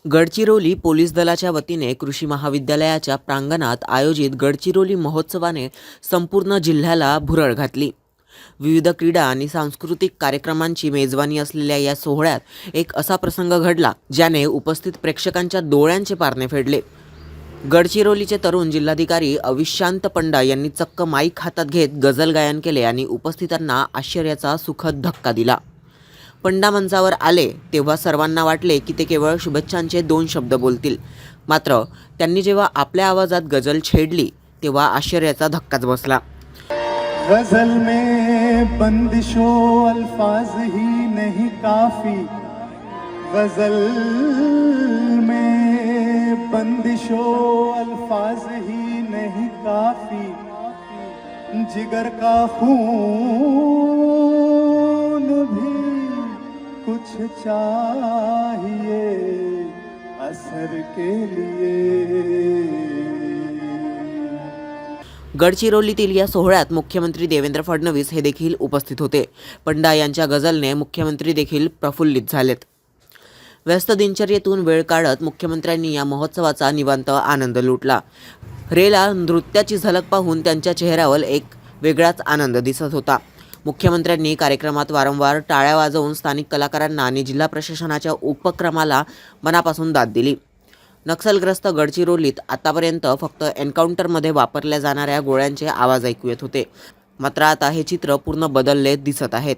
Gadchiroli police दलाच्या वतीने कृषी महाविद्यालयाच्या प्रांगणात आयोजित गडचिरोली महोत्सवाने संपूर्ण जिल्ह्याला भुरळ घातली। विविध क्रीडा आणि सांस्कृतिक कार्यक्रमांची मेजवानी असलेल्या या सोहळ्यात एक असा प्रसंग घडला ज्याने उपस्थित प्रेक्षकांच्या डोळ्यांचे पारणे फेडले। गडचिरोलीचे तरुण जिल्हाधिकारी अविशांत पंडा यांनी चक्क माईक हातात घेत गझल गायन केले आणि उपस्थितांना आश्चर्याचा सुखद धक्का दिला। पंडा मंचावर आले तेव्हा सर्वांना वाटले की ते केवळ शुभेच्छांचे 2 शब्द बोलतील, मात्र त्यांनी जेव्हा आपल्या आवाजात गझल छेडली तेव्हा आश्चर्याचा धक्काच बसला। गजल में बंदिशों अल्फाज ही नहीं काफी, गजल में बंदिशों अल्फाज ही नहीं काफी, जिगर का खून भी कुछ चाहिए असर के लिए। गडचिरोलीतील या सोहळ्यात मुख्यमंत्री देवेंद्र फडणवीस हे देखील उपस्थित होते। पंडा यांच्या गझलने मुख्यमंत्री देखील प्रफुल्लित झालेत। व्यस्त दिनचर्येतून वेळ काढत मुख्यमंत्र्यांनी या महोत्सवाचा निवांत आनंद लुटला। रेला नृत्याची झलक पाहून त्यांच्या चेहऱ्यावर एक वेगळाच आनंद दिसत होता। मुख्यमंत्र्यांनी कार्यक्रमात वारंवार टाळ्या वाजवून स्थानिक कलाकारांना आणि जिल्हा प्रशासनाच्या उपक्रमाला मनापासून दाद दिली। नक्षलग्रस्त गडचिरोलीत आतापर्यंत फक्त एन्काउंटरमध्ये वापरल्या जाणाऱ्या गोळ्यांचे आवाज ऐकू येत होते, मात्र आता हे चित्र पूर्ण बदलले दिसत आहेत।